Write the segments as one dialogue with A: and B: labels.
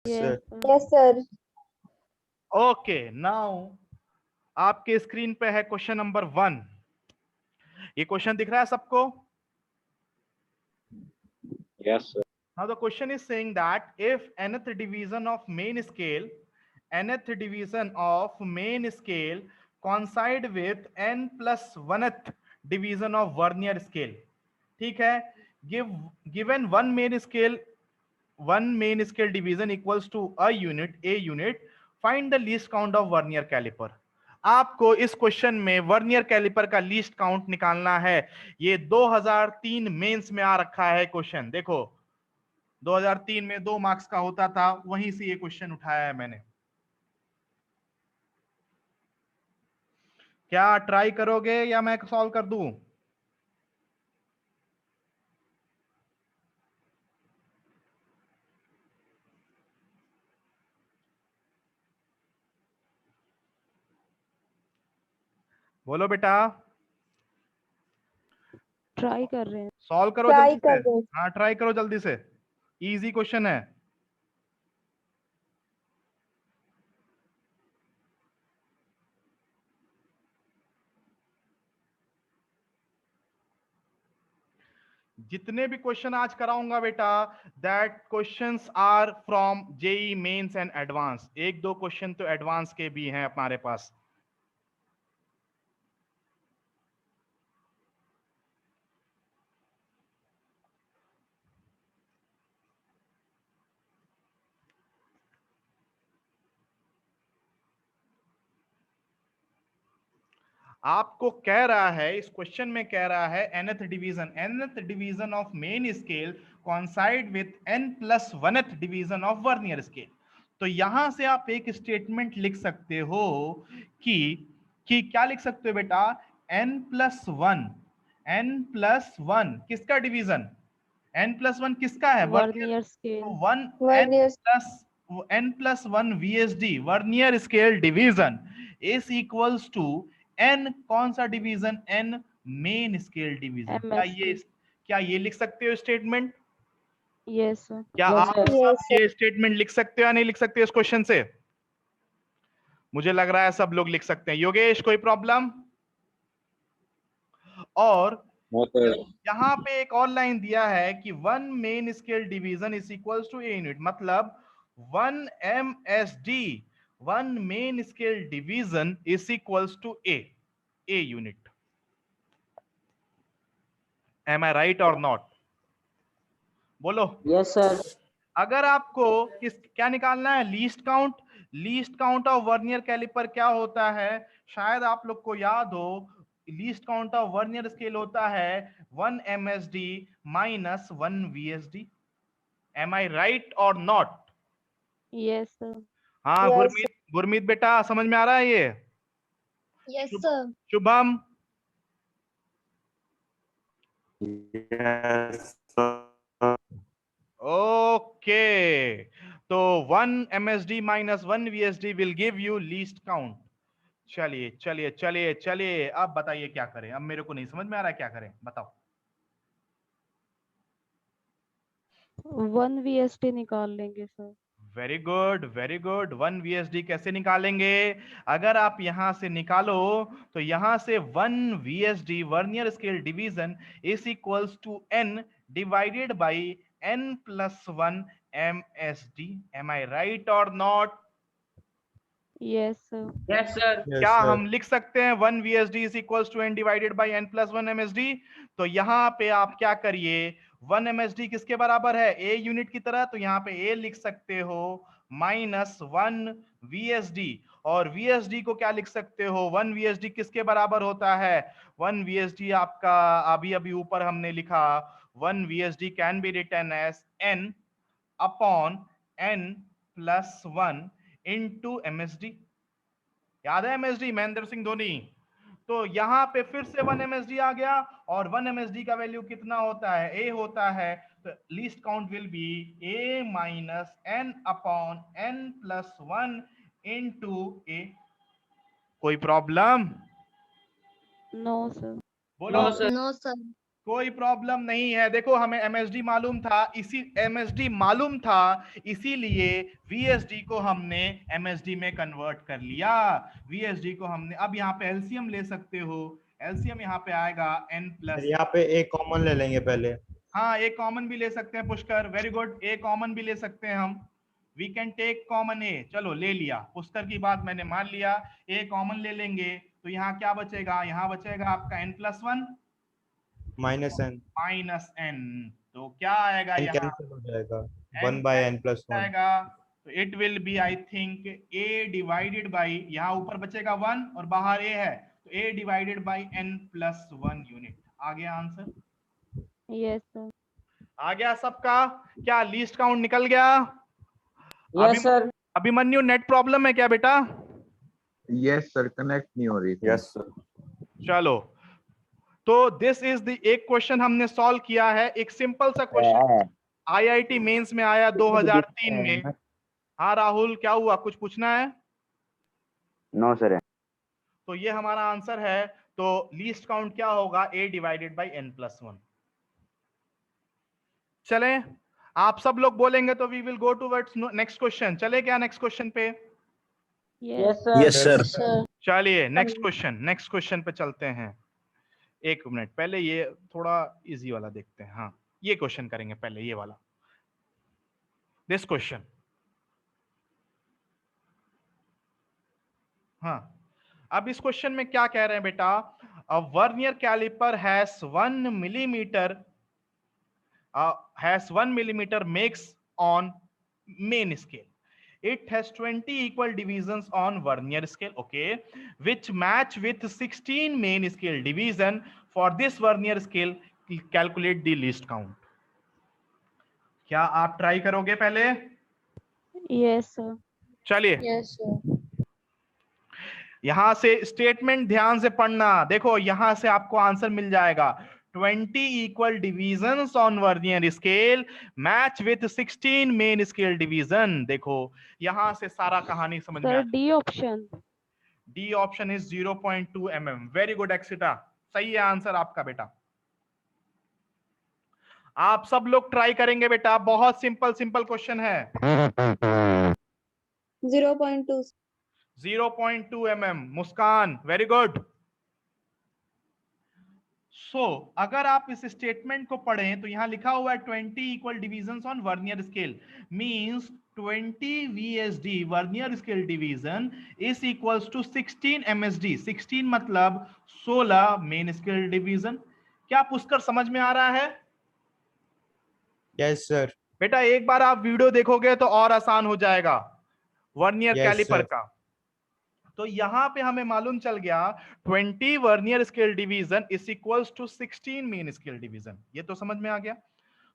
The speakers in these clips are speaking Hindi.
A: Yes, sir.
B: Yes, sir.
C: Okay, now आपके स्क्रीन पे है क्वेश्चन नंबर 1। ये क्वेश्चन दिख रहा है सबको?
D: Yes, sir.
C: Now the question is saying that if nth division of main scale coincide with n plus 1th division of vernier scale, ठीक है, given one main scale division equals to a unit, find the least count of vernier caliper। आपको इस क्वेश्चन में वर्नियर कैलिपर का लीस्ट काउंट निकालना है। ये 2003 मेंस में आ रखा है क्वेश्चन। देखो 2003 में 2 मार्क्स का होता था, वहीं से ये क्वेश्चन उठाया है मैंने। क्या ट्राई करोगे या मैं सॉल्व कर दूं? बोलो बेटा,
A: ट्राई कर रहे हैं।
C: सॉल्व करो
B: ट्राई
C: जल्दी से।
B: कर रहे हैं।
C: हाँ ट्राई करो जल्दी से, इजी क्वेश्चन है। जितने भी क्वेश्चन आज कराऊंगा बेटा, that questions are from JEE mains and advance. एक दो क्वेश्चन तो एडवांस के भी हैं हमारे पास। आपको कह रहा है, इस क्वेश्चन में कह रहा है nth division of main scale कॉन्साइड with n plus 1th division of vernier scale. तो यहां से आप एक स्टेटमेंट लिख सकते हो कि क्या लिख सकते हो बेटा, n प्लस 1 किसका डिवीजन, n प्लस 1 किसका है, वर्नियर।
A: Vernier scale.
C: तो 1
B: vernier
C: n plus 1 VSD vernier scale division is equals to n कौन सा division, n main scale division.
A: MSD।
C: क्या ये लिख सकते हो स्टेटमेंट?
A: Yes sir.
C: क्या आप सब
B: यस सर।
C: ये स्टेटमेंट लिख सकते हो या नहीं लिख सकते इस क्वेश्चन से? मुझे लग रहा है सब लोग लिख सकते हैं। योगेश कोई प्रॉब्लम? और
D: No, sir.
C: यहाँ पे एक और लाइन दिया है कि 1 main scale division is equals to a unit, मतलब 1 MSD 1 main scale division is equals to a unit. Am I right और नॉट? बोलो।
E: Yes sir.
C: अगर आपको क्या निकालना है, least count of vernier caliper क्या होता है, शायद आप लोग को याद हो, least count of vernier scale होता है 1 MSD minus 1 VSD। Am I right और नॉट?
A: Yes sir.
C: हाँ
B: यस
C: गुरमीत बेटा समझ में आ रहा है ये?
B: Yes sir.
C: Shubham?
F: Yes, sir.
C: Okay, तो 1 MSD minus 1 VSD will give you least count. चलिए चलिए चलिए चलिए, अब बताइए क्या करें। अब मेरे को नहीं समझ में आ रहा है क्या करें, बताओ।
A: 1 VSD निकाल लेंगे sir.
C: Very good very good. 1 VSD कैसे निकालेंगे? अगर आप यहां से निकालो तो यहां से 1 VSD vernier scale division is equals to n divided by n plus 1 MSD। Am I right और not?
A: Yes sir.
E: Yes sir.
C: क्या हम लिख सकते हैं 1 VSD is equals to n divided by n plus 1 MSD? तो यहां पे आप क्या करिए, 1 MSD किसके बराबर है, a यूनिट की तरह, तो यहां पे a लिख सकते हो माइनस 1 VSD। और VSD को क्या लिख सकते हो, 1 VSD किसके बराबर होता है, 1 VSD आपका अभी अभी ऊपर हमने लिखा, 1 VSD can be written as n upon n plus 1 into MSD। याद है MSD, महेंद्र सिंह धोनी? तो यहां पे फिर से 1 MSD आ गया, और 1 MSD का वैल्यू कितना होता है, a होता है। तो least count will be a minus n upon n plus 1 into a। कोई प्रॉब्लम?
A: No sir.
C: बोलो।
E: No sir.
B: No sir.
C: कोई प्रॉब्लम नहीं है। देखो हमें एमएसडी मालूम था, इसीलिए वीएसडी को हमने एमएसडी में कन्वर्ट कर लिया। वीएसडी को हमने, अब यहाँ पे एलसीएम ले सकते हो। एलसीएम यहाँ पे आएगा n प्लस,
D: यहाँ पे एक कॉमन ले लेंगे पहले।
C: हाँ एक कॉमन भी ले सकते हैं पुष्कर, वेरी गुड, ए कॉमन भी ले सकते हैं हम। We can take common A, चलो ले लिया, पुष्कर की बात मैंने मान लिया, ए कॉमन ले लेंगे तो यहाँ क्या बचेगा, यहाँ बचेगा आपका n+1
D: -n,
C: तो क्या आएगा
D: n
C: यहाँ,
D: कैंसिल हो जाएगा, 1/n+1
C: आएगा, तो it will be I think a divided by, यहाँ ऊपर बचेगा 1 और बाहर a है, तो a divided by n+1 unit. आ गया आंसर?
A: Yes sir.
C: आ गया सबका? क्या लीस्ट काउंट निकल गया?
E: Yes sir.
C: Abhimanyu net problem है क्या बेटा?
F: यस सर, कनेक्ट नहीं हो रही थी।
D: Yes sir.
C: चलो, तो दिस इज द एक क्वेश्चन हमने सॉल्व किया है, एक सिंपल सा क्वेश्चन आईआईटी मेंस में आया 2003 में। हाँ राहुल, क्या हुआ, कुछ पूछना है?
E: No sir.
C: तो ये हमारा आंसर है। तो लीस्ट काउंट क्या होगा, a डिवाइडेड बाई n+1। चले, आप सब लोग बोलेंगे तो we will go towards next question. चले क्या नेक्स्ट क्वेश्चन पे?
A: Yes
E: yes sir.
C: चलिए नेक्स्ट क्वेश्चन पे चलते हैं। एक मिनट, पहले ये थोड़ा इजी वाला देखते हैं। हाँ ये क्वेश्चन करेंगे पहले, ये वाला, दिस क्वेश्चन। हाँ, अब इस क्वेश्चन में क्या कह रहे हैं बेटा, a vernier caliper has 1 millimeter makes on main scale. It has 20 equal divisions on vernier scale, okay, which match with 16 main scale division. For this vernier scale, calculate the least count. क्या आप ट्राई करोगे पहले?
A: Yes sir.
C: चलिए,
B: यस सर।
C: यहां से स्टेटमेंट ध्यान से पढ़ना। देखो यहां से आपको आंसर मिल जाएगा, 20 equal divisions on vernier scale match with 16 main scale division। देखो यहां से सारा कहानी समझ में आ
A: सर
C: जाए।
A: D option.
C: D option is 0.2 mm। Very good एक्सिटा, सही है आंसर आपका बेटा। आप सब लोग ट्राई करेंगे बेटा, बहुत सिंपल क्वेश्चन है।
B: 0.2।
C: 0.2 mm। मुस्कान, वेरी गुड। सो अगर आप इस स्टेटमेंट को पढ़ें तो यहां लिखा हुआ है 20 equal divisions on vernier scale, means 20 VSD vernier scale division is equals to 16 MSD। 16 मतलब 16 मेन स्केल डिवीजन। क्या पुष्कर समझ में आ रहा है?
D: Yes sir.
C: बेटा एक बार आप वीडियो देखोगे तो और आसान हो जाएगा वर्नियर
D: Yes,
C: कैलिपर
D: sir.
C: का। तो यहां पे हमें मालूम चल गया 20 vernier scale division is equals to 16 main scale division. ये तो समझ में आ गया।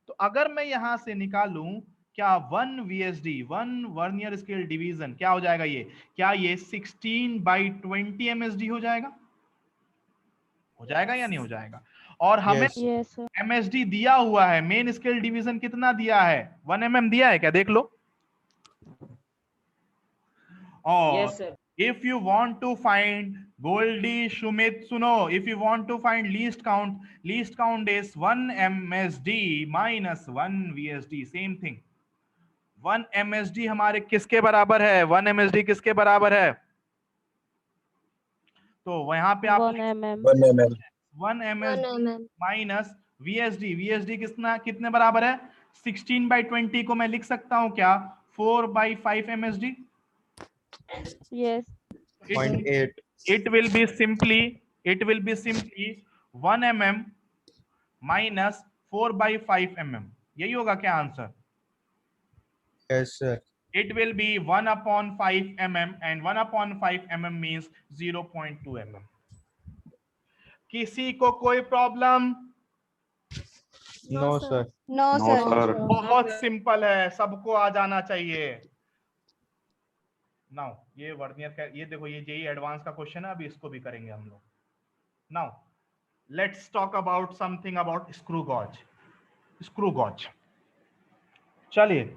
C: तो अगर मैं यहां से निकालूं क्या 1 VSD 1 वर्नियर स्केल डिवीजन क्या हो जाएगा, ये क्या ये 16/20 MSD हो जाएगा? हो जाएगा या नहीं हो जाएगा? और हमें
D: Yes.
A: Yes sir.
C: MSD दिया हुआ है, मेन स्केल डिवीजन कितना दिया है, 1 mm दिया है क्या, देख लो। और
E: yes sir.
C: if you want to find, Goldie, Shumit, सुनो, if you want to find least count is 1 MSD minus 1 VSD, same thing। 1 MSD हमारे किसके बराबर है, 1 MSD किसके बराबर है? तो वहां पे आप
A: 1 mm।
C: 1 MSD माइनस VSD कितने बराबर है? 16/20 को मैं लिख सकता हूं क्या, 4/5 MSD।
A: Yes.
D: 0.8।
C: It will be simply 1 mm minus 4/5 mm। यही होगा क्या answer?
D: Yes sir.
C: It will be 1/5 mm and 1/5 mm means 0.2 mm। किसी को कोई problem?
D: No sir.
B: No sir.
C: बहुत सिंपल है, सबको आ जाना चाहिए। नाउ ये वर्नियर का, ये देखो ये जेई एडवांस का क्वेश्चन है, अभी इसको भी करेंगे हम लोग। Now let's talk about something about screw gauge. चलिए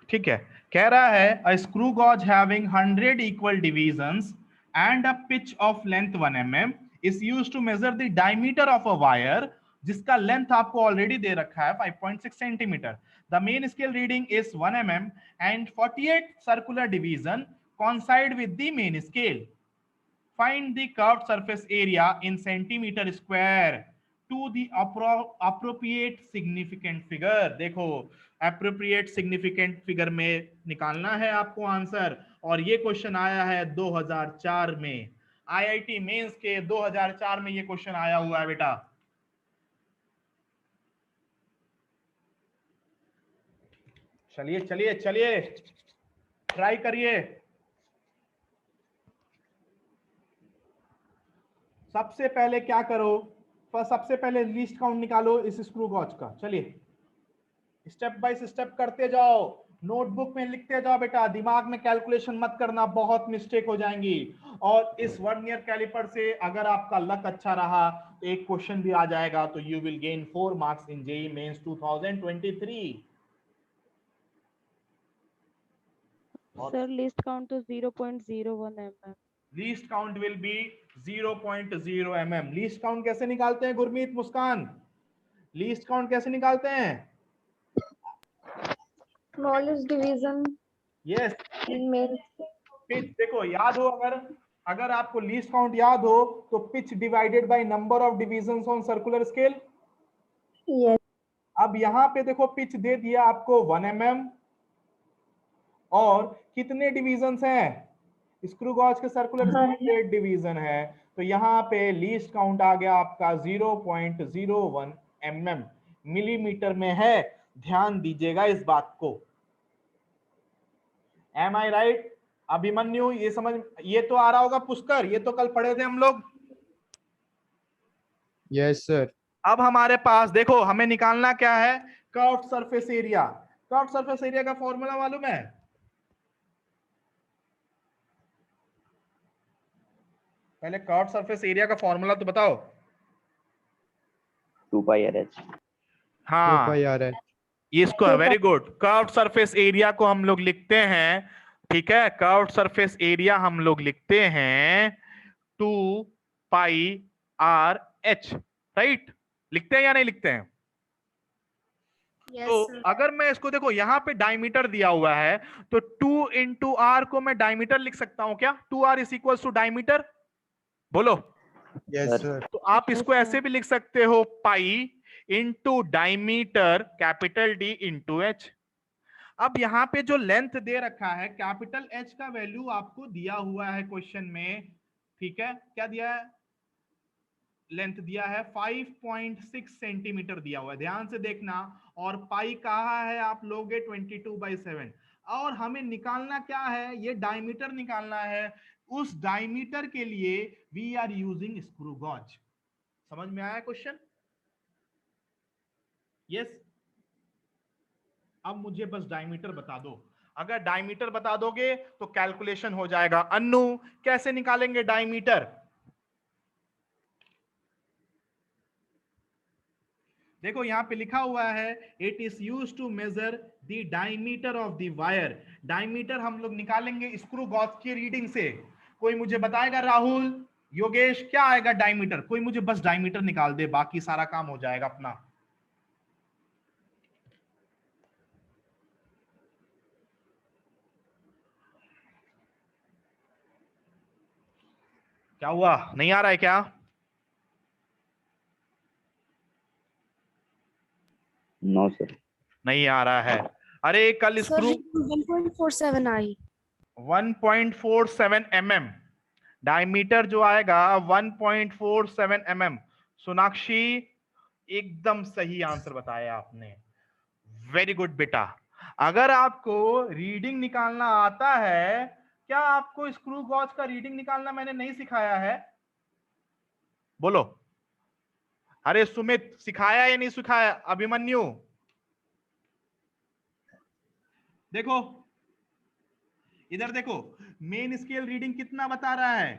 C: ठीक है, कह रहा है a screw gauge having 100 equal divisions and a pitch of length 1 mm is used to measure the diameter of a wire जिसका लेंथ आपको ऑलरेडी दे रखा है 5.6 centimetre. The main scale reading is 1 mm and 48 circular division coincide with the main scale. Find the curved surface area in centimeter square to the appropriate significant figure. देखो appropriate significant figure में निकालना है आपको आंसर, और ये क्वेश्चन आया है 2004 में. IIT मेंस के 2004 में ये क्वेश्चन आया हुआ है बेटा. चलिए चलिए चलिए ट्राई करिए. सबसे पहले क्या करो, सबसे पहले लीस्ट काउंट निकालो इस स्क्रू गॉज का. चलिए स्टेप बाय स्टेप करते जाओ, नोटबुक में लिखते जाओ बेटा, दिमाग में कैलकुलेशन मत करना, बहुत मिस्टेक हो जाएंगी. और इस वर्नियर कैलिपर से अगर आपका लक अच्छा रहा तो एक क्वेश्चन भी आ जाएगा, तो you will gain 4 marks in JEE mains 2023.
A: Sir, least count to 0.01 mm.
C: Least count will be 0.0 mm. Least count कैसे निकालते हैं गुरमीत, मुस्कान? लीस्ट काउंट कैसे निकालते हैं?
B: Smallest division
C: yes
B: in main.
C: Pitch. देखो याद हो, अगर आपको लीस्ट काउंट याद हो तो pitch divided by number of divisions on circular scale.
B: Yes.
C: अब यहाँ पे देखो पिच दे दिया आपको 1 mm और कितने डिविजन्स हैं? स्क्रू गॉज के सर्कुलर स्केल 8 डिवीजन है, तो यहाँ पे लीस्ट काउंट आ गया आपका 0.01 mm. मिलीमीटर में है, ध्यान दीजिएगा इस बात को. M I right? अभिमन्यु ये समझ, ये तो आ रहा होगा पुष्कर, ये तो कल पढ़े थे हम लोग.
D: Yes sir.
C: अब हमारे पास देखो हमें निकालना क्या है, curved surface area. Curved surface area का फॉर्मूला मालूम है? पहले कर्व्ड सरफेस एरिया का फॉर्मूला तो बताओ.
E: 2 pi RH.
C: हाँ,
D: 2 pi RH.
C: ये इसको very good. Curved surface area को हम लोग लिखते हैं, ठीक है, कर्व्ड सरफेस एरिया हम लोग लिखते हैं 2 pi RH, राइट? लिखते हैं या नहीं लिखते हैं?
B: Yes,
C: तो
B: sir.
C: अगर मैं इसको देखो यहाँ पे डायमीटर दिया हुआ है, तो 2 into r को मैं डायमीटर लिख सकता हूं क्या? 2r is equal to diameter. बोलो.
D: Yes
E: Sir.
D: सर.
C: तो आप इसको ऐसे भी लिख सकते हो, pi into diameter capital D into H. अब यहाँ पे जो लेंथ दे रखा है, कैपिटल H का वैल्यू आपको दिया हुआ है क्वेश्चन में, ठीक है? क्या दिया है? लेंथ दिया है 5.6 सेंटीमीटर दिया हुआ है, ध्यान से देखना. और पाई कहा है आप लोगे 22/7. और हमें निकालना क्या है, ये डायमीटर निकालना है. उस डायमीटर के लिए we are using screw gauge. समझ में आया क्वेश्चन? यस. अब मुझे बस डायमीटर बता दो. अगर डायमीटर बता दोगे तो कैलकुलेशन हो जाएगा. अन्नू कैसे निकालेंगे डायमीटर? देखो यहाँ पे लिखा हुआ है it is used to measure the diameter of the wire. Diameter हम लोग निकालेंगे स्क्रू गॉज की रीडिंग से. कोई मुझे बताएगा? राहुल, योगेश, क्या आएगा डायमीटर? कोई मुझे बस डायमीटर निकाल दे, बाकी सारा काम हो जाएगा अपना. क्या हुआ, नहीं आ रहा है क्या?
E: No sir.
C: नहीं आ रहा है. अरे कल स्क्रू
B: 1.47 आई.
C: 1.47 mm डायमीटर जो आएगा 1.47 mm. सोनाक्षी एकदम सही आंसर बताया आपने, वेरी गुड बेटा. अगर आपको रीडिंग निकालना आता है, क्या आपको स्क्रू गॉज का रीडिंग निकालना मैंने नहीं सिखाया है? बोलो. अरे सुमित, सिखाया या नहीं सिखाया? अभिमन्यु, देखो इधर देखो, मेन स्केल रीडिंग कितना बता रहा है?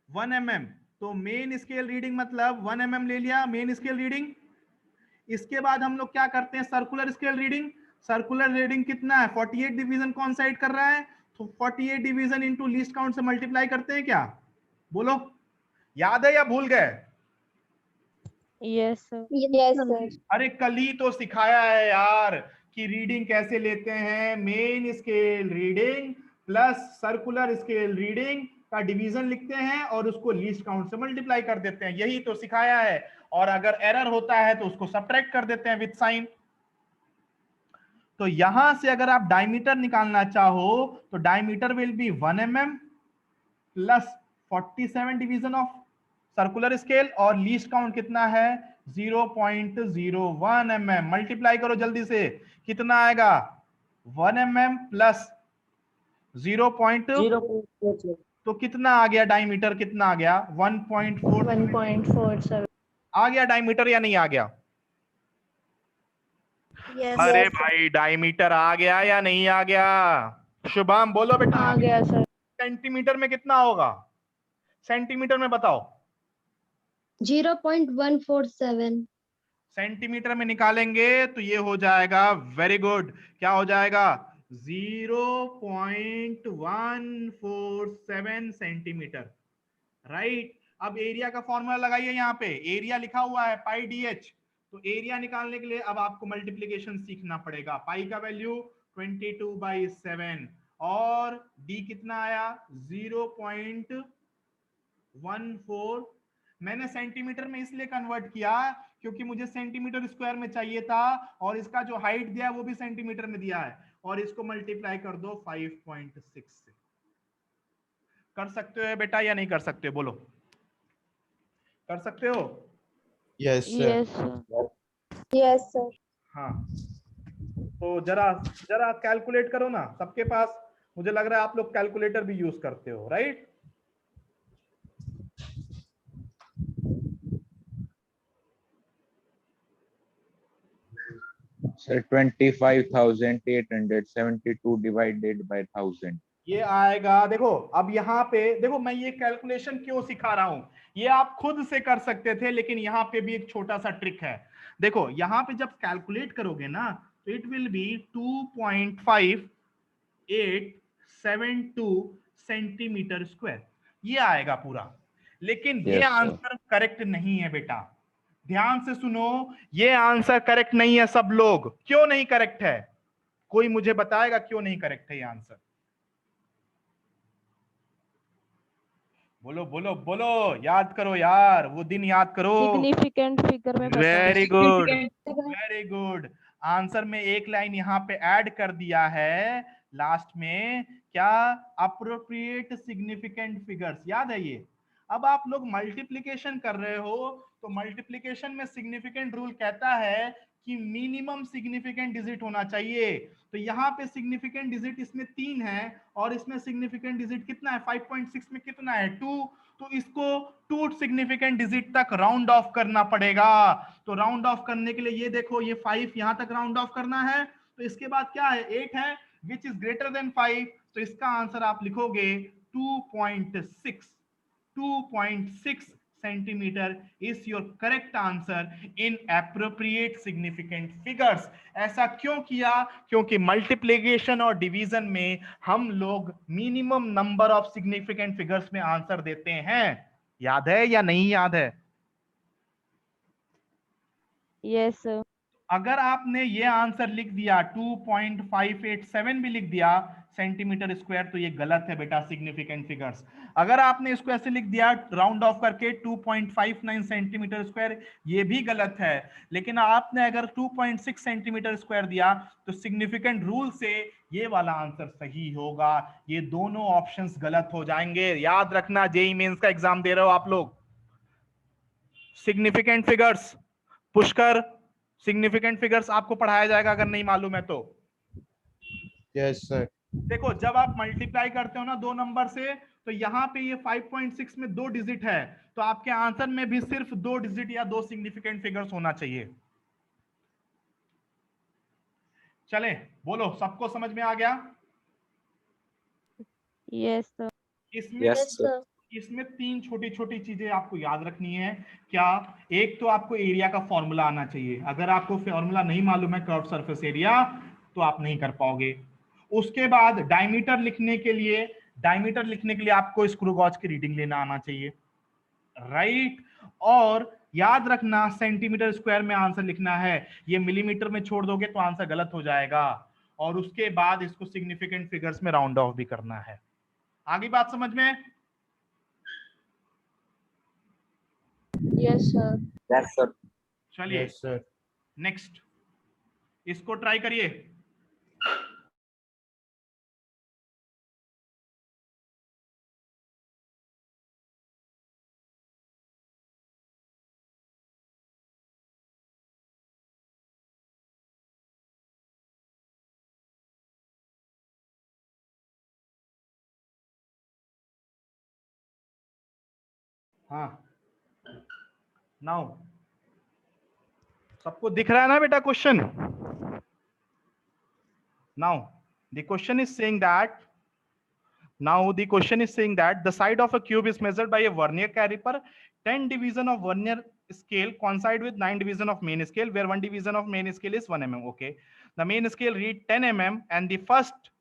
C: 1 mm. तो मेन स्केल रीडिंग मतलब 1 mm ले लिया मेन स्केल रीडिंग. इसके बाद हम लोग क्या करते हैं? Circular scale reading. Circular reading कितना है? 48 डिवीजन कौन साइड कर रहा है, तो 48 डिवीजन इंटू लीस्ट काउंट से मल्टीप्लाई करते हैं क्या? बोलो, याद है या भूल गए?
A: Yes, sir.
B: Yes, sir.
C: अरे कल ही तो सिखाया है यार कि रीडिंग कैसे लेते हैं, main scale reading plus circular scale reading का डिवीजन लिखते हैं और उसको लीस्ट काउंट से मल्टीप्लाई कर देते हैं, यही तो सिखाया है। और अगर एरर होता है तो उसको सब्ट्रैक्ट कर देते हैं विद साइन। तो यहां से अगर आप डायमीटर निकालना चाहो तो diameter will be 1 mm plus 47 division of circular scale और लीस्ट काउंट कितना है 0.01 mm। मल्टीप्लाई करो जल्दी से, कितना आएगा 1 mm प्लस 0. तो कितना आ गया डायमीटर, कितना आ गया 1.4
B: 1.47.
C: आ गया डायमीटर या नहीं आ गया?
B: Yes.
C: अरे भाई डायमीटर आ गया या नहीं आ गया? शुभम बोलो बेटा,
B: आ गया सर।
C: सेंटीमीटर में कितना होगा, सेंटीमीटर में बताओ।
B: 0.147.
C: सेंटीमीटर में निकालेंगे तो ये हो जाएगा, वेरी गुड, क्या हो जाएगा 0.147 सेंटीमीटर, राइट। अब एरिया का फॉर्मूला लगाइए, यहाँ पे एरिया लिखा हुआ है पाई डी एच। तो एरिया निकालने के लिए अब आपको मल्टीप्लीकेशन सीखना पड़ेगा। पाई का वैल्यू 22/7 और डी कितना आया 0.14। मैंने सेंटीमीटर में इसलिए कन्वर्ट किया क्योंकि मुझे सेंटीमीटर स्क्वायर में चाहिए था और इसका जो हाइट दिया है वो भी सेंटीमीटर में दिया है, और इसको मल्टीप्लाई कर दो 5.6 से। कर सकते हो बेटा या नहीं कर सकते हो, बोलो कर सकते हो?
D: Yes sir.
A: Yes, sir.
B: Yes, sir.
C: हाँ, तो जरा जरा कैलकुलेट करो ना सबके पास। मुझे लग रहा है आप लोग कैलकुलेटर भी यूज करते हो, राइट?
F: Sir, 25,872 divided by 1000.
C: ये आएगा, देखो अब यहाँ पे देखो, मैं ये कैलकुलेशन क्यों सिखा रहा हूं, ये आप खुद से कर सकते थे लेकिन यहाँ पे भी एक छोटा सा ट्रिक है। देखो यहाँ पे जब कैलकुलेट करोगे ना तो it will B 2.5872 centimetre square, ये आएगा पूरा। लेकिन ये
E: Yes, sir.
C: आंसर करेक्ट नहीं है बेटा, ध्यान से सुनो, ये आंसर करेक्ट नहीं है सब लोग। क्यों नहीं करेक्ट है, कोई मुझे बताएगा क्यों नहीं करेक्ट है ये आंसर? बोलो बोलो बोलो, याद करो यार, वो दिन याद करो।
A: Significant figure में
C: वेरी
A: बताओ।
C: गुड वेरी गुड, आंसर में एक लाइन यहाँ पे ऐड कर दिया है लास्ट में, क्या अप्रोप्रिएट सिग्निफिकेंट फिगर्स, याद है ये। अब आप लोग मल्टीप्लिकेशन कर रहे हो तो मल्टीप्लिकेशन में सिग्निफिकेंट रूल कहता है कि मिनिमम सिग्निफिकेंट डिजिट होना चाहिए। तो यहाँ पे सिग्निफिकेंट डिजिट इसमें 3 है और इसमें सिग्निफिकेंट डिजिट कितना है 5.6 में कितना है 2, तो इसको 2 सिग्निफिकेंट डिजिट तक राउंड ऑफ करना पड़ेगा। तो राउंड ऑफ करने के लिए ये देखो, ये 5 यहां तक राउंड ऑफ करना है, तो इसके बाद क्या है 8 है विच इज ग्रेटर देन 5, तो इसका आंसर आप लिखोगे 2.6 centimetre is your correct answer in appropriate significant figures. ऐसा क्यों किया? क्योंकि मल्टीप्लिकेशन और डिवीजन में हम लोग minimum number of significant figures में आंसर देते हैं। याद है या नहीं याद है?
A: Yes, sir.
C: अगर आपने ये आंसर लिख दिया 2.587 भी लिख दिया सेंटीमीटर स्क्वायर तो ये गलत है बेटा सिग्निफिकेंट फिगर्स। अगर आपने इसको ऐसे लिख दिया राउंड ऑफ करके 2.59 सेंटीमीटर स्क्वायर, ये भी गलत है। लेकिन आपने अगर 2.6 सेंटीमीटर स्क्वायर दिया तो सिग्निफिकेंट रूल से ये वाला आंसर सही होगा। ये दोनों ऑप्शंस गलत हो जाएंगे, याद रखना। जेईई मेंस का एग्जाम दे रहे हो आप लोग, significant figures Pushkar, significant figures आपको पढ़ाया जाएगा अगर नहीं मालूम है तो।
D: Yes sir.
C: देखो जब आप मल्टीप्लाई करते हो ना 2 नंबर से, तो यहाँ पे ये 5.6 में 2 डिजिट है, तो आपके आंसर में भी सिर्फ 2 डिजिट या 2 सिग्निफिकेंट फिगर्स होना चाहिए। चले बोलो, सबको समझ में आ गया?
A: Yes, sir.
C: इसमें
B: Yes, sir.
C: इसमें 3 छोटी छोटी चीजें आपको याद रखनी है। क्या? एक तो आपको एरिया का फॉर्मूला आना चाहिए। अगर आपको फॉर्मूला नहीं मालूम है कर्व सरफेस एरिया तो आप नहीं कर पाओगे। उसके बाद डायमीटर लिखने के लिए डायमीटर लिखने के लिए आपको स्क्रू गॉज की रीडिंग लेना आना चाहिए, राइट। और याद रखना सेंटीमीटर स्क्वायर में आंसर लिखना है, ये मिलीमीटर में छोड़ दोगे तो आंसर गलत हो जाएगा। और उसके बाद इसको सिग्निफिकेंट फिगर्स में राउंड ऑफ भी करना है। आगे बात समझ में?
B: Yes, sir.
F: Yes, sir.
C: चलिए
D: Yes, sir.
C: नेक्स्ट, इसको ट्राई करिए। हाँ, नाउ सबको दिख रहा है ना बेटा question? Now the question is saying that the side of a cube is measured by a vernier caliper. 10 division of vernier scale coincide with 9 division of main scale, where 1 division of main scale is 1 mm. Okay, the main scale read 10 mm and the first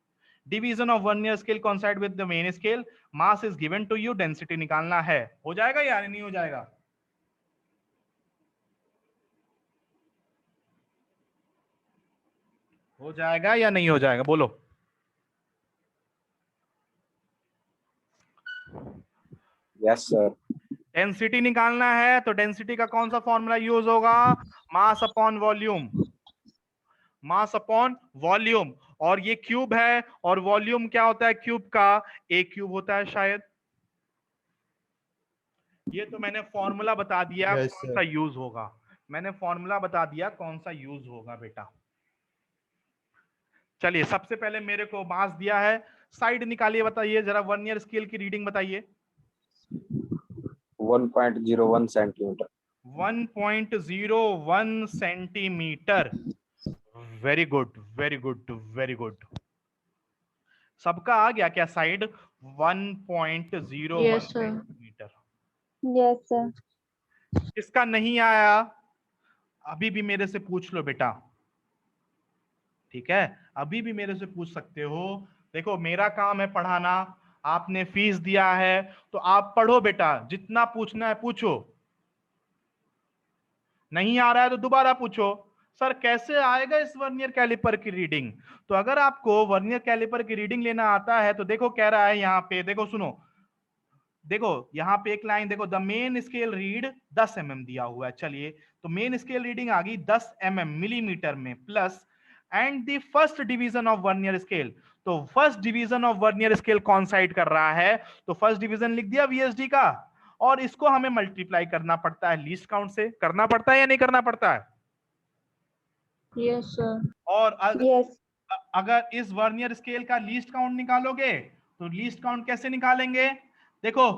C: division of vernier scale coincide with the main scale. Mass is given to you, density निकालना है। हो जाएगा या नहीं हो जाएगा? हो जाएगा या नहीं हो जाएगा, बोलो।
F: Yes, sir.
C: डेंसिटी निकालना है तो डेंसिटी का कौन सा फॉर्मूला यूज होगा? Mass upon volume, mass upon volume. और ये क्यूब है और वॉल्यूम क्या होता है क्यूब का? ए क्यूब होता है शायद। ये तो मैंने फॉर्मूला बता दिया
D: Yes,
C: कौन
D: sir.
C: सा यूज होगा, मैंने फॉर्मूला बता दिया कौन सा यूज होगा बेटा। चलिए सबसे पहले मेरे को मास दिया है, साइड निकालिए, बताइए जरा वर्नियर स्केल की रीडिंग बताइए।
F: 1.01 centimeter.
C: 1.01 centimetre. Very good, very good, very good. सबका आ गया क्या side? 1.01
B: Yes, sir.
C: Centimetre.
B: Yes, sir.
C: किसका नहीं आया अभी भी मेरे से पूछ लो बेटा, ठीक है? अभी भी मेरे से पूछ सकते हो। देखो मेरा काम है पढ़ाना, आपने फीस दिया है तो आप पढ़ो बेटा, जितना पूछना है पूछो। नहीं आ रहा है तो दोबारा पूछो, सर कैसे आएगा इस वर्नियर कैलिपर की रीडिंग? तो अगर आपको वर्नियर कैलिपर की रीडिंग लेना आता है तो देखो कह रहा है यहाँ पे, देखो सुनो, देखो यहाँ पे एक लाइन देखो, the main scale read 10 mm दिया हुआ है। चलिए तो मेन स्केल रीडिंग आ गई 10 mm मिलीमीटर में, plus and the first division of vernier scale. तो first division of vernier scale consider कर रहा है, तो फर्स्ट डिवीजन लिख दिया वीएसडी का, और इसको हमें मल्टीप्लाई करना पड़ता है लीस्ट काउंट से। करना पड़ता है या नहीं करना पड़ता है?
B: Yes, sir.
C: और
B: Yes.
C: अगर इस वर्नियर स्केल का लीस्ट काउंट निकालोगे तो लीस्ट काउंट कैसे निकालेंगे? देखो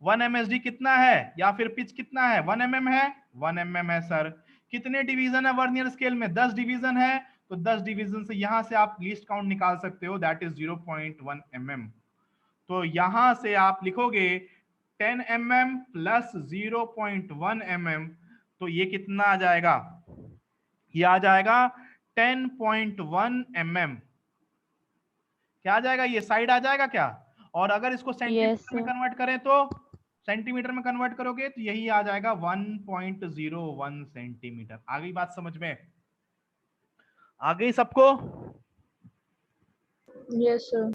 C: 1 MSD कितना है या फिर पिच कितना है? 1 mm है, 1 mm है सर। कितने डिवीजन है वर्नियर स्केल में? 10 डिवीजन है, तो 10 डिवीजन से यहां से आप लीस्ट काउंट निकाल सकते हो, दैट इज 0.1 mm। तो यहां से आप लिखोगे 10 mm प्लस 0.1 mm, तो ये कितना आ जाएगा? ये आ जाएगा 10.1 mm। क्या आ जाएगा? ये साइड आ जाएगा क्या? और अगर इसको सेंटीमीटर में
A: sir.
C: कन्वर्ट करें तो सेंटीमीटर में कन्वर्ट करोगे तो यही आ जाएगा 1.01 सेंटीमीटर। आ गई बात समझ में? आ गई सबको?
B: Yes, sir.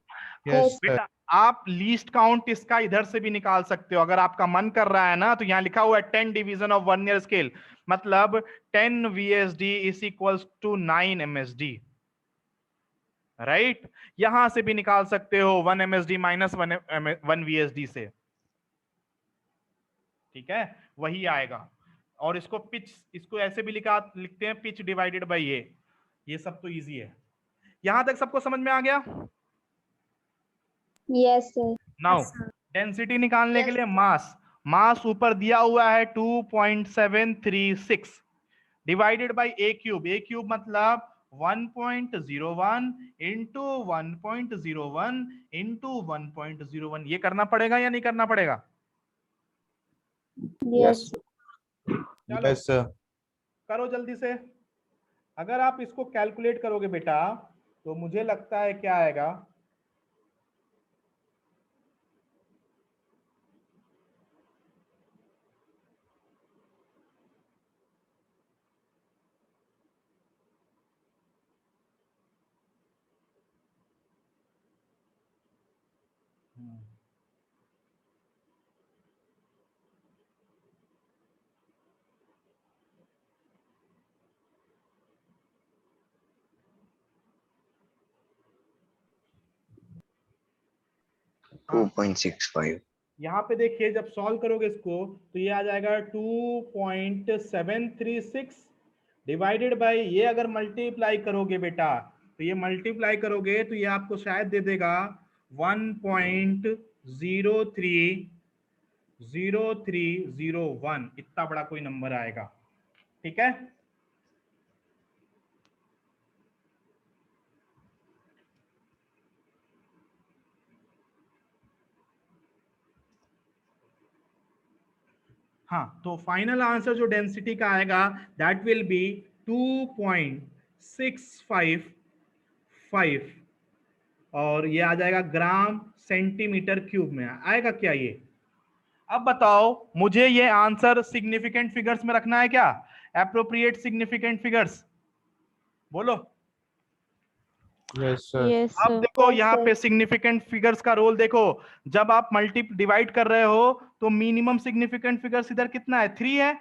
D: Yes, sir.
C: बेटा आप लीस्ट काउंट इसका इधर से भी निकाल सकते हो, अगर आपका मन कर रहा है ना। तो यहाँ लिखा हुआ है 10 डिवीजन ऑफ वर्नियर स्केल, मतलब 10 VSD is equals to 9 MSD, right? यहां से भी निकाल सकते हो 1 MSD माइनस 1 VSD से, ठीक है? वही आएगा। और इसको पिच, इसको ऐसे भी लिखते हैं पिच डिवाइडेड बाय ये सब तो इजी है। यहां तक सबको समझ में आ गया?
B: Yes, sir.
C: नाउ डेंसिटी निकालने के लिए मास ऊपर दिया हुआ है 2.736 डिवाइडेड बाय ए क्यूब मतलब 1.01 इंटू 1.01 इंटू 1.01। ये करना पड़ेगा या नहीं करना पड़ेगा?
B: Yes.
C: चलो
D: Yes, sir.
C: करो जल्दी से। अगर आप इसको कैलकुलेट करोगे बेटा तो मुझे लगता है क्या आएगा,
F: 2.65.
C: यहाँ पे देखिए जब सॉल्व करोगे इसको तो ये आ जाएगा 2.736 डिवाइडेड बाय, ये अगर मल्टीप्लाई करोगे बेटा तो ये मल्टीप्लाई करोगे तो ये आपको शायद दे देगा 1.030301, इतना बड़ा कोई नंबर आएगा। ठीक है, हाँ, तो फाइनल आंसर जो डेंसिटी का आएगा दैट विल बी 2.655 और ये आ जाएगा ग्राम सेंटीमीटर क्यूब में आएगा क्या ये। अब बताओ मुझे ये आंसर सिग्निफिकेंट फिगर्स में रखना है क्या, एप्रोप्रिएट सिग्निफिकेंट फिगर्स, बोलो।
D: Yes, sir.
A: Yes,
C: अब
A: sir.
C: देखो
B: Yes,
C: यहाँ
B: sir.
C: पे सिग्निफिकेंट फिगर्स का रोल देखो, जब आप मल्टी डिवाइड कर रहे हो तो मिनिमम सिग्निफिकेंट फिगर्स इधर कितना है 3 है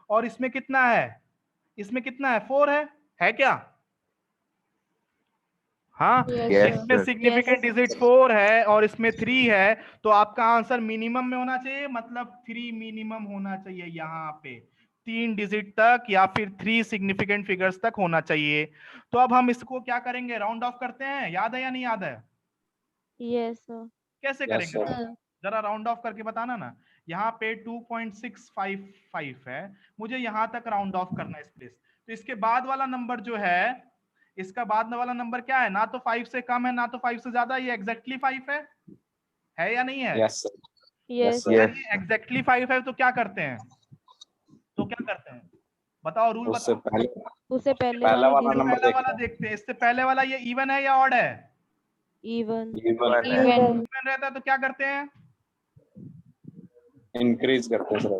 C: और इसमें कितना है, इसमें कितना है 4 है क्या? हाँ,
B: Yes,
F: Yes,
B: sir.
C: इसमें
F: sir.
C: Significant
A: Yes.
C: डिजिट 4 है और इसमें 3 है, तो आपका आंसर मिनिमम में होना चाहिए, मतलब 3 मिनिमम होना चाहिए यहाँ पे, 3 डिजिट तक या फिर 3 सिग्निफिकेंट फिगर्स तक होना चाहिए। तो अब हम इसको क्या करेंगे, राउंड ऑफ करते हैं, याद है या नहीं याद है?
A: Yes, sir.
C: कैसे
F: Yes,
C: करेंगे
F: sir.
C: round? जरा राउंड ऑफ करके बताना ना। यहाँ पे 2.655 है, मुझे यहाँ तक राउंड ऑफ करना है इस प्लेस, तो इसके बाद वाला नंबर जो है, इसका बाद वाला नंबर क्या है, ना तो 5 से कम है ना तो 5 से ज्यादा, ये एग्जैक्टली 5 है या नहीं है?
F: Yes, sir.
A: Yes,
F: sir.
C: अगर ये एग्जैक्टली 5 है तो क्या करते हैं, तो क्या करते हैं बताओ, रूल
F: उससे
C: बताओ।
F: पहले
A: उसे पहले
F: पहला
A: वाला
F: वाला
A: digit
F: नंबर
C: पहला
F: देखते
C: वाला
F: हैं।
C: देखते हैं, इससे पहले वाला ये इवन है या ऑड है?
A: even.
F: Even है,
B: Even.
C: इवन रहता है तो क्या करते हैं,
F: increase करते हैं sir.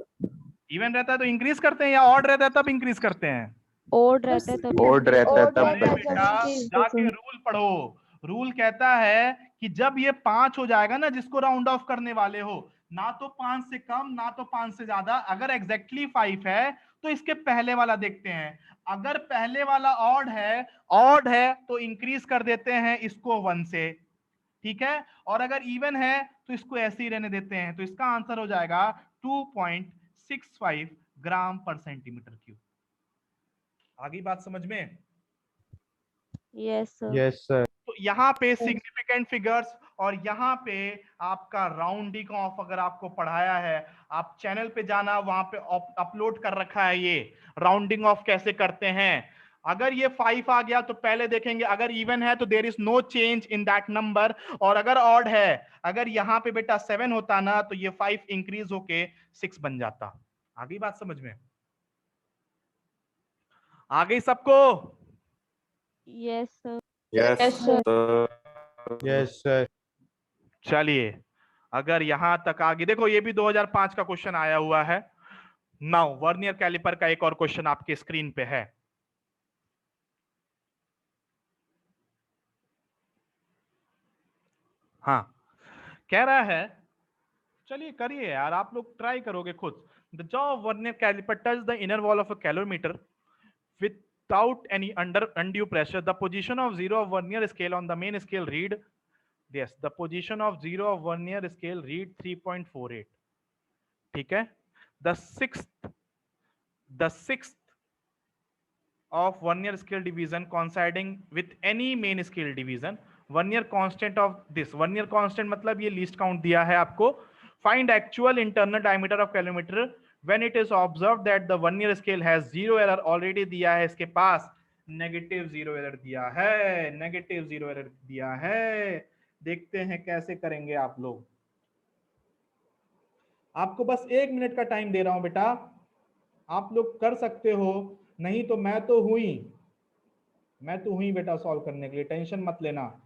C: इवन रहता है तो इंक्रीज करते हैं या ऑड रहता है तब इंक्रीज करते हैं?
A: Odd रहता है तब
F: Odd रहता है
B: Odd
F: तब
B: रहता है
C: अरे
B: जब
C: बेटा
B: increase
C: जाके
B: करते
C: रूल पढ़ो, रूल कहता है कि जब ये 5 हो जाएगा ना जिसको राउंड ऑफ करने वाले हो, ना तो 5 से कम ना तो 5 से ज्यादा, अगर एग्जैक्टली 5 है तो इसके पहले वाला देखते हैं, अगर पहले वाला ऑड है तो इंक्रीज कर देते हैं इसको 1 से, ठीक है, और अगर इवन है तो इसको ऐसे ही रहने देते हैं, तो इसका आंसर हो जाएगा 2.65 ग्राम पर सेंटीमीटर क्यूब। आगे बात समझ में?
A: Yes, sir.
D: Yes, sir.
C: तो यहाँ पे सिग्निफिकेंट फिगर्स और यहाँ पे आपका राउंडिंग ऑफ अगर आपको पढ़ाया है, आप चैनल पे जाना, वहां पे अपलोड कर रखा है ये राउंडिंग ऑफ कैसे करते हैं। अगर ये 5 आ गया तो पहले देखेंगे, अगर इवन है तो there is no change in that number, और अगर ऑड है, अगर यहाँ पे बेटा 7 होता ना तो ये 5 इंक्रीज होके 6 बन जाता। आगे बात समझ में आ गई सबको?
A: Yes, sir.
F: Yes,
B: Yes, sir.
F: sir.
D: Yes, sir.
C: चलिए, अगर यहां तक आगे देखो, ये भी 2005 का क्वेश्चन आया हुआ है। नाउ वर्नियर कैलिपर का एक और क्वेश्चन आपके स्क्रीन पे है। हाँ, कह रहा है, चलिए करिए यार, आप लोग ट्राई करोगे खुद। The jaw of vernier caliper touch the inner wall of a calorimeter without any undue pressure. The position of zero of vernier scale on the main scale read, yes, the position of zero of vernier scale read 3.48. ठीक है, the sixth of vernier scale division coinciding with any main scale division, vernier constant of this, vernier constant मतलब ये least count दिया है आपको, find actual internal diameter of calorimeter when it is observed that the vernier scale has zero error, already दिया है इसके पास, नेगेटिव 0 एरर दिया है, नेगेटिव 0 एरर दिया है। देखते हैं कैसे करेंगे आप लोग। आपको बस 1 मिनट का टाइम दे रहा हूं बेटा, आप लोग कर सकते हो, नहीं तो मैं तो हुई बेटा सॉल्व करने के लिए, टेंशन मत लेना।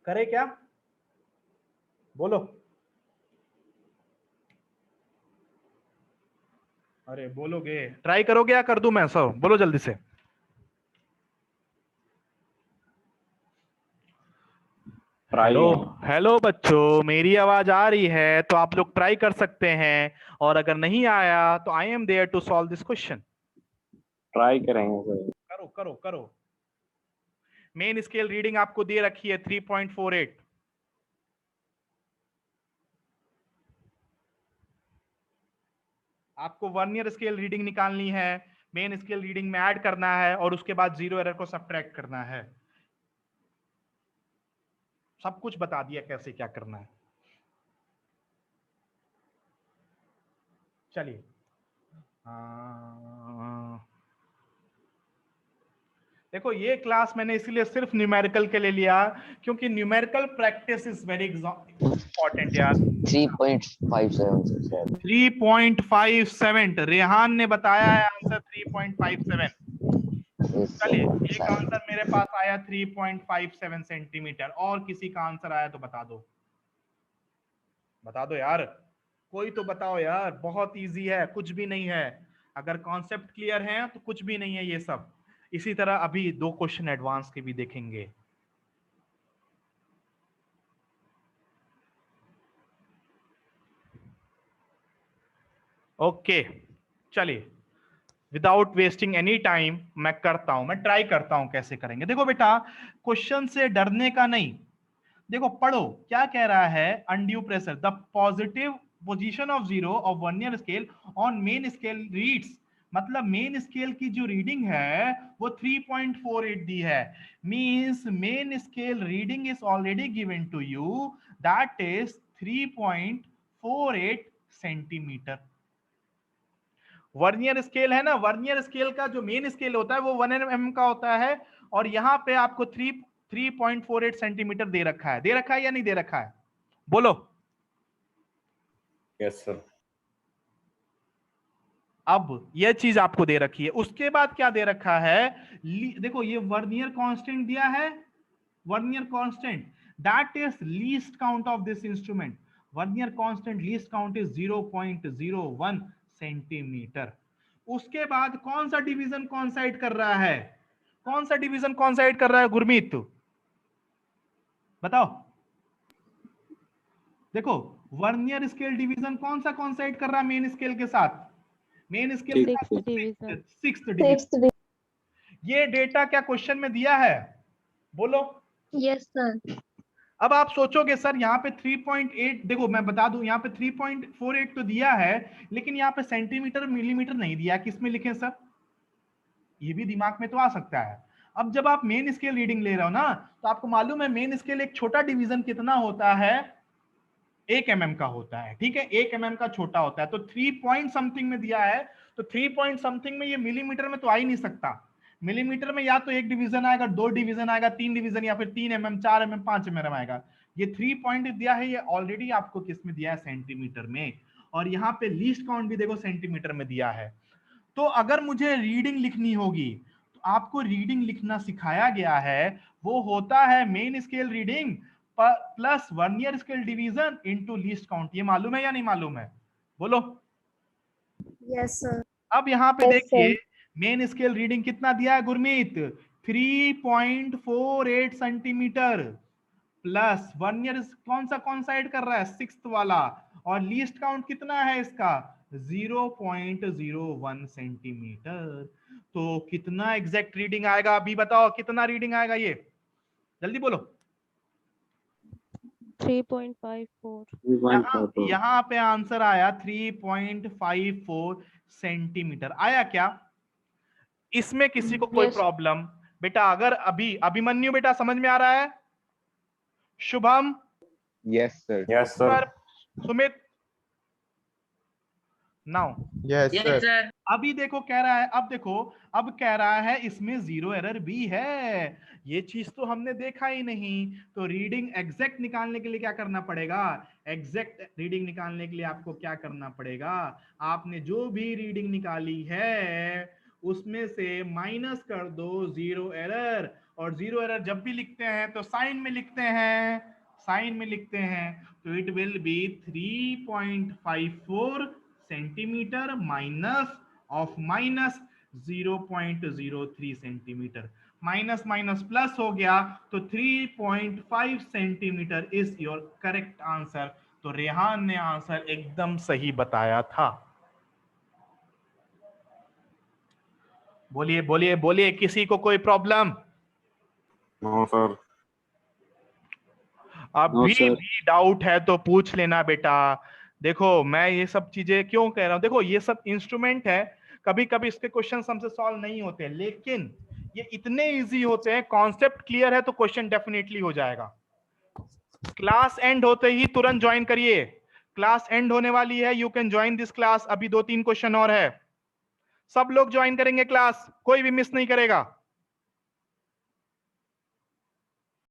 C: करे क्या, बोलो। अरे बोलोगे, ट्राई करोगे या कर दूं मैं सब, बोलो जल्दी से। Hello
F: Try.
C: हेलो बच्चों, मेरी आवाज आ रही है तो आप लोग ट्राई कर सकते हैं, और अगर नहीं आया तो I am there to solve this question.
F: Try करेंगे सर।
C: करो करो करो। मेन स्केल रीडिंग आपको दे रखी है 3.48। आपको वर्नियर स्केल रीडिंग निकालनी है, मेन स्केल रीडिंग में ऐड करना है और उसके बाद जीरो एरर को सब्ट्रैक्ट करना है। सब कुछ बता दिया कैसे क्या करना है। चलिए देखो, ये क्लास मैंने इसीलिए सिर्फ न्यूमेरिकल के लिए लिया क्योंकि numerical practice is very important यार।
G: 3.57
C: 3.57 रेहान ने बताया है आंसर 3.57। चलिए, एक आंसर मेरे पास आया 3.57 सेंटीमीटर, और किसी का आंसर आया तो बता दो, बता दो यार, कोई तो बताओ यार। बहुत इजी है, कुछ भी नहीं है। अगर कॉन्सेप्ट क्लियर है तो कुछ भी नहीं है ये सब। इसी तरह अभी 2 क्वेश्चन एडवांस के भी देखेंगे। ओके चलिए, विदाउट वेस्टिंग एनी टाइम मैं करता हूं, मैं ट्राई करता हूं कैसे करेंगे। देखो बेटा, क्वेश्चन से डरने का नहीं। देखो पढ़ो क्या कह रहा है। Undue pressure, the positive position of zero of vernier scale on main scale reads, मतलब मेन स्केल की जो रीडिंग है वो 3.48 दी है। Means main scale reading is already given to you, that is 3.48 centimetre. Vernier scale है ना, वर्नियर स्केल का जो मेन स्केल होता है वो 1 mm का होता है, और यहां पे आपको 3.48 सेंटीमीटर दे रखा है। दे रखा है या नहीं दे रखा है, बोलो।
F: Yes sir.
C: अब यह चीज आपको दे रखी है, उसके बाद क्या दे रखा है, देखो ये वर्नियर कांस्टेंट दिया है। Vernier constant that is least count of this instrument. Vernier constant least count is 0.01 centimetre. उसके बाद कौन सा डिवीजन कॉन्साइड कर रहा है, कौन सा डिवीजन कॉन्साइड कर रहा है गुरमीत, बताओ। देखो वर्नियर स्केल डिवीजन कौन सा कॉन्साइड कर रहा है मेन स्केल के साथ, मेन स्केल के
A: सिक्स्थ
C: साथ
A: डिवीजन।
C: Sixth division. ये डेटा क्या क्वेश्चन में दिया है, बोलो।
B: Yes sir.
C: अब आप सोचोगे सर यहाँ पे 3.8, देखो मैं बता दूं यहाँ पे 3.48 तो दिया है, लेकिन यहाँ पे सेंटीमीटर मिलीमीटर नहीं दिया, किसमें लिखे सर, ये भी दिमाग में तो आ सकता है। अब जब आप मेन स्केल रीडिंग ले रहे हो ना, तो आपको मालूम है मेन स्केल एक छोटा डिवीजन कितना होता है, 1 mm का होता है, ठीक है, 1 mm का छोटा होता है। तो 3 पॉइंट समथिंग में दिया है, तो 3 पॉइंट समथिंग में ये मिलीमीटर में तो आ ही नहीं सकता। मिलीमीटर में या तो 1 डिवीजन आएगा, 2 डिवीजन आएगा, 3 डिवीजन, या फिर 3 mm, 4 mm, 5 mm आएगा। ये 3 पॉइंट दिया है, ये ऑलरेडी आपको किस में दिया है, सेंटीमीटर में। और यहाँ पे लीस्ट काउंट भी देखो सेंटीमीटर में दिया है। तो अगर मुझे रीडिंग लिखनी होगी, तो आपको रीडिंग लिखना सिखाया गया है, वो होता है main scale reading plus vernier scale division into least count. ये मालूम है या नहीं मालूम है, बोलो।
B: Yes sir.
C: अब यहाँ पे देखिए मेन स्केल रीडिंग कितना दिया है गुरमीत, 3.48 सेंटीमीटर, प्लस वर्नियर कौन सा कॉन्साइड कर रहा है, सिक्स्थ वाला, और लीस्ट काउंट कितना है इसका, 0.01 सेंटीमीटर। तो कितना एग्जैक्ट रीडिंग आएगा, अभी बताओ कितना रीडिंग आएगा, ये जल्दी बोलो।
A: 3.54।
C: यहाँ पे आंसर आया 3.54 सेंटीमीटर आया क्या। इसमें किसी को कोई
B: Yes.
C: प्रॉब्लम, बेटा अगर अभी अभिमन्यु बेटा समझ में आ रहा है, Shubham,
D: Yes, sir.
F: Yes sir.
C: Sumit, now
D: Yes, sir.
C: अभी देखो कह रहा है, अब देखो अब कह रहा है इसमें जीरो एरर भी है। ये चीज तो हमने देखा ही नहीं। तो रीडिंग एग्जैक्ट निकालने के लिए क्या करना पड़ेगा, एग्जैक्ट रीडिंग निकालने के लिए आपको क्या करना पड़ेगा, आपने जो भी रीडिंग निकाली है उसमें से माइनस कर दो जीरो एरर। और जीरो एरर जब भी लिखते हैं तो साइन में लिखते हैं, साइन में लिखते हैं। तो it will B 3.54 centimetre minus of minus 0.03 centimetre. Minus minus plus हो गया तो 3.5 centimetre is your correct answer. तो रेहान ने आंसर एकदम सही बताया था। बोलिए बोलिए बोलिए, किसी को कोई प्रॉब्लम?
F: No sir.
C: अभी भी डाउट है तो पूछ लेना बेटा। देखो मैं ये सब चीजें क्यों कह रहा हूं, देखो ये सब इंस्ट्रूमेंट है, कभी कभी इसके क्वेश्चन हमसे सॉल्व नहीं होते, लेकिन ये इतने इजी होते हैं, कॉन्सेप्ट क्लियर है तो क्वेश्चन डेफिनेटली हो जाएगा। क्लास एंड होते ही तुरंत ज्वाइन करिए, क्लास एंड होने वाली है, you can join this class. अभी 2-3 क्वेश्चन और है, सब लोग ज्वाइन करेंगे क्लास, कोई भी मिस नहीं करेगा।